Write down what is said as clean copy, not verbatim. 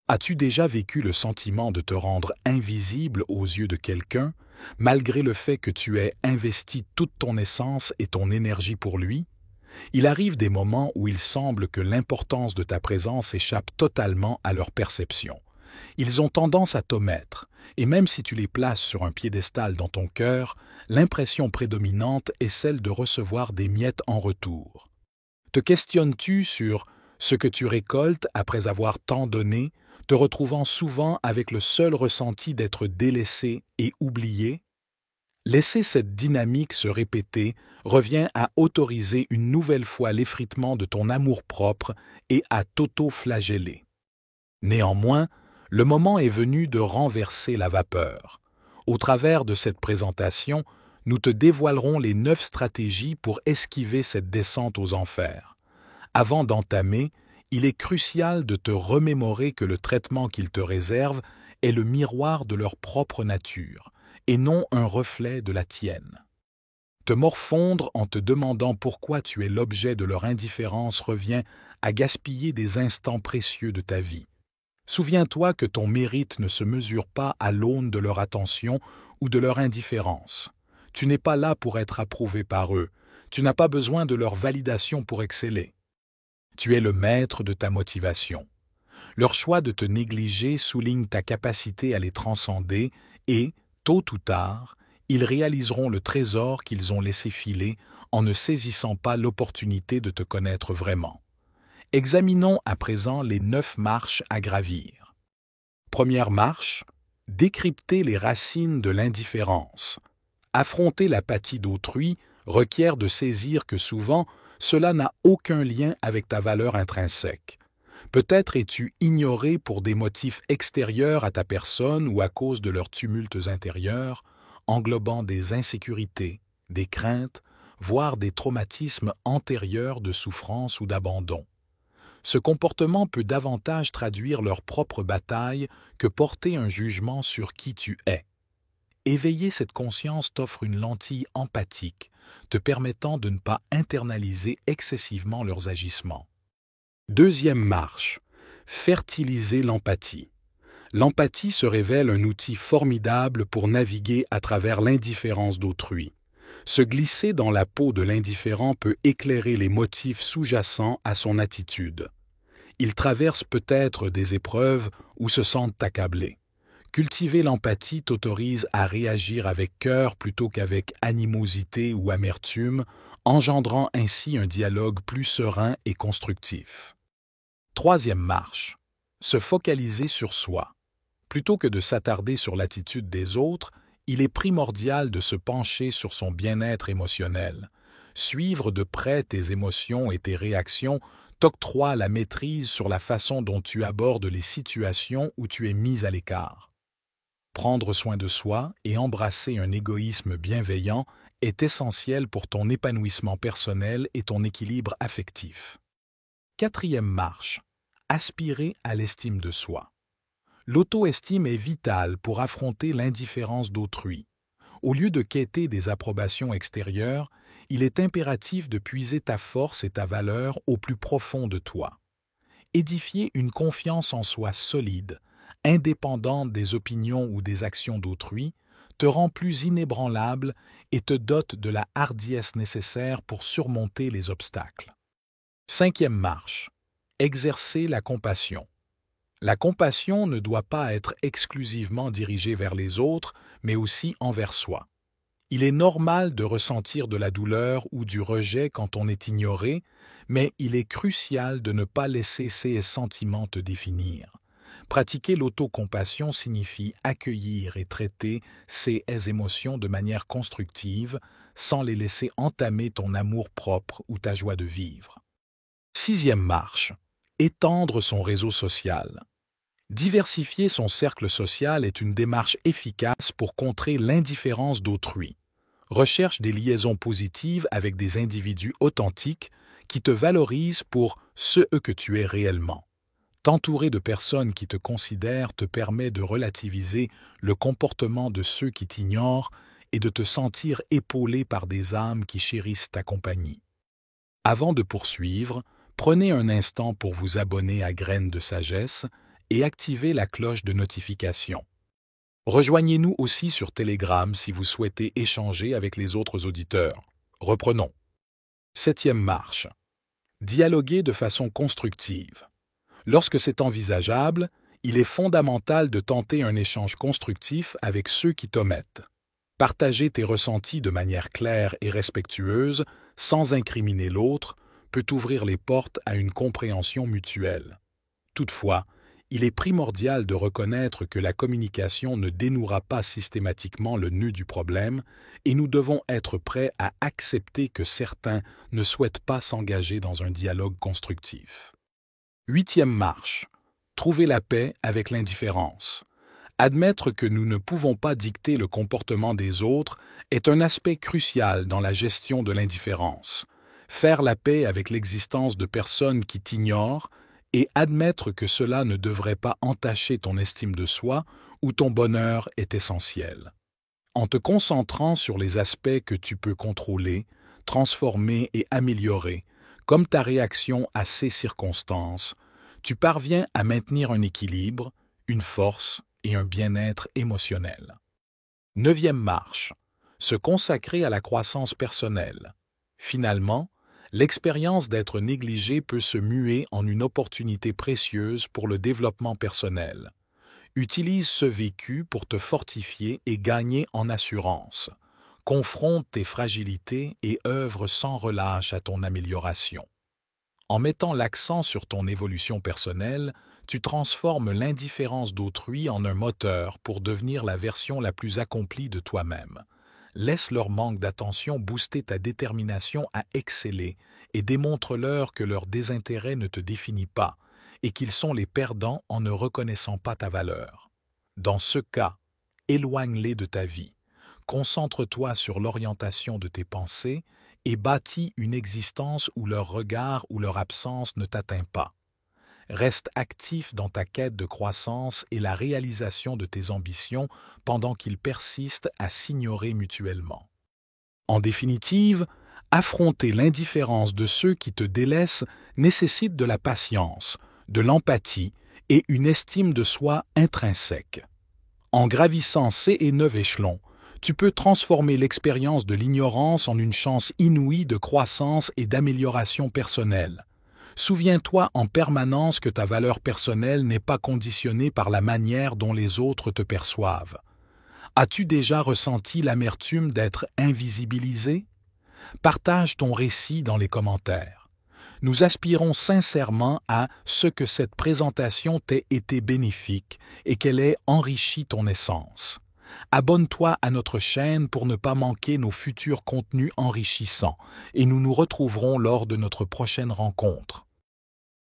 As-tu déjà vécu le sentiment de te rendre invisible aux yeux de quelqu'un, malgré le fait que tu aies investi toute ton essence et ton énergie pour lui? Il arrive des moments où il semble que l'importance de ta présence échappe totalement à leur perception. Ils ont tendance à t'omettre, et même si tu les places sur un piédestal dans ton cœur, l'impression prédominante est celle de recevoir des miettes en retour. Te questionnes-tu sur ce que tu récoltes après avoir tant donné, te retrouvant souvent avec le seul ressenti d'être délaissé et oublié? Laisser cette dynamique se répéter revient à autoriser une nouvelle fois l'effritement de ton amour-propre et à t'auto-flageller. Néanmoins, le moment est venu de renverser la vapeur. Au travers de cette présentation, nous te dévoilerons les 9 stratégies pour esquiver cette descente aux enfers. Avant d'entamer, il est crucial de te remémorer que le traitement qu'ils te réservent est le miroir de leur propre nature, et non un reflet de la tienne. Te morfondre en te demandant pourquoi tu es l'objet de leur indifférence revient à gaspiller des instants précieux de ta vie. Souviens-toi que ton mérite ne se mesure pas à l'aune de leur attention ou de leur indifférence. Tu n'es pas là pour être approuvé par eux, tu n'as pas besoin de leur validation pour exceller. Tu es le maître de ta motivation. Leur choix de te négliger souligne ta capacité à les transcender et, tôt ou tard, ils réaliseront le trésor qu'ils ont laissé filer en ne saisissant pas l'opportunité de te connaître vraiment. Examinons à présent les 9 marches à gravir. Première marche, décrypter les racines de l'indifférence. Affronter l'apathie d'autrui requiert de saisir que souvent, cela n'a aucun lien avec ta valeur intrinsèque. Peut-être es-tu ignoré pour des motifs extérieurs à ta personne ou à cause de leurs tumultes intérieurs, englobant des insécurités, des craintes, voire des traumatismes antérieurs de souffrance ou d'abandon. Ce comportement peut davantage traduire leur propre bataille que porter un jugement sur qui tu es. Éveiller cette conscience t'offre une lentille empathique, te permettant de ne pas internaliser excessivement leurs agissements. Deuxième marche, fertiliser l'empathie. L'empathie se révèle un outil formidable pour naviguer à travers l'indifférence d'autrui. Se glisser dans la peau de l'indifférent peut éclairer les motifs sous-jacents à son attitude. Il traverse peut-être des épreuves ou se sentent accablés. Cultiver l'empathie t'autorise à réagir avec cœur plutôt qu'avec animosité ou amertume, engendrant ainsi un dialogue plus serein et constructif. Troisième marche, se focaliser sur soi. Plutôt que de s'attarder sur l'attitude des autres, il est primordial de se pencher sur son bien-être émotionnel. Suivre de près tes émotions et tes réactions t'octroie la maîtrise sur la façon dont tu abordes les situations où tu es mis à l'écart. Prendre soin de soi et embrasser un égoïsme bienveillant est essentiel pour ton épanouissement personnel et ton équilibre affectif. Quatrième marche, aspirer à l'estime de soi. L'auto-estime est vitale pour affronter l'indifférence d'autrui. Au lieu de quêter des approbations extérieures, il est impératif de puiser ta force et ta valeur au plus profond de toi. Édifier une confiance en soi solide, indépendante des opinions ou des actions d'autrui, te rend plus inébranlable et te dote de la hardiesse nécessaire pour surmonter les obstacles. Cinquième marche, exercer la compassion. La compassion ne doit pas être exclusivement dirigée vers les autres, mais aussi envers soi. Il est normal de ressentir de la douleur ou du rejet quand on est ignoré, mais il est crucial de ne pas laisser ces sentiments te définir. Pratiquer l'autocompassion signifie accueillir et traiter ces émotions de manière constructive, sans les laisser entamer ton amour-propre ou ta joie de vivre. Sixième marche, étendre son réseau social. Diversifier son cercle social est une démarche efficace pour contrer l'indifférence d'autrui. Recherche des liaisons positives avec des individus authentiques qui te valorisent pour ce que tu es réellement. T'entourer de personnes qui te considèrent te permet de relativiser le comportement de ceux qui t'ignorent et de te sentir épaulé par des âmes qui chérissent ta compagnie. Avant de poursuivre, prenez un instant pour vous abonner à Graines de Sagesse et activez la cloche de notification. Rejoignez-nous aussi sur Telegram si vous souhaitez échanger avec les autres auditeurs. Reprenons. 7e marche. Dialoguer de façon constructive. Lorsque c'est envisageable, il est fondamental de tenter un échange constructif avec ceux qui t'omettent. Partager tes ressentis de manière claire et respectueuse, sans incriminer l'autre, peut ouvrir les portes à une compréhension mutuelle. Toutefois, il est primordial de reconnaître que la communication ne dénouera pas systématiquement le nœud du problème et nous devons être prêts à accepter que certains ne souhaitent pas s'engager dans un dialogue constructif. 8e marche. Trouver la paix avec l'indifférence. Admettre que nous ne pouvons pas dicter le comportement des autres est un aspect crucial dans la gestion de l'indifférence. Faire la paix avec l'existence de personnes qui t'ignorent et admettre que cela ne devrait pas entacher ton estime de soi ou ton bonheur est essentiel. En te concentrant sur les aspects que tu peux contrôler, transformer et améliorer, comme ta réaction à ces circonstances, tu parviens à maintenir un équilibre, une force et un bien-être émotionnel. 9e marche. Se consacrer à la croissance personnelle. Finalement, l'expérience d'être négligé peut se muer en une opportunité précieuse pour le développement personnel. Utilise ce vécu pour te fortifier et gagner en assurance. Confronte tes fragilités et œuvre sans relâche à ton amélioration. En mettant l'accent sur ton évolution personnelle, tu transformes l'indifférence d'autrui en un moteur pour devenir la version la plus accomplie de toi-même. Laisse leur manque d'attention booster ta détermination à exceller et démontre-leur que leur désintérêt ne te définit pas et qu'ils sont les perdants en ne reconnaissant pas ta valeur. Dans ce cas, éloigne-les de ta vie. Concentre-toi sur l'orientation de tes pensées et bâtis une existence où leur regard ou leur absence ne t'atteint pas. Reste actif dans ta quête de croissance et la réalisation de tes ambitions pendant qu'ils persistent à s'ignorer mutuellement. En définitive, affronter l'indifférence de ceux qui te délaissent nécessite de la patience, de l'empathie et une estime de soi intrinsèque. En gravissant ces et 9 échelons, tu peux transformer l'expérience de l'ignorance en une chance inouïe de croissance et d'amélioration personnelle. Souviens-toi en permanence que ta valeur personnelle n'est pas conditionnée par la manière dont les autres te perçoivent. As-tu déjà ressenti l'amertume d'être invisibilisé? Partage ton récit dans les commentaires. Nous aspirons sincèrement à ce que cette présentation t'ait été bénéfique et qu'elle ait enrichi ton essence. Abonne-toi à notre chaîne pour ne pas manquer nos futurs contenus enrichissants et nous nous retrouverons lors de notre prochaine rencontre.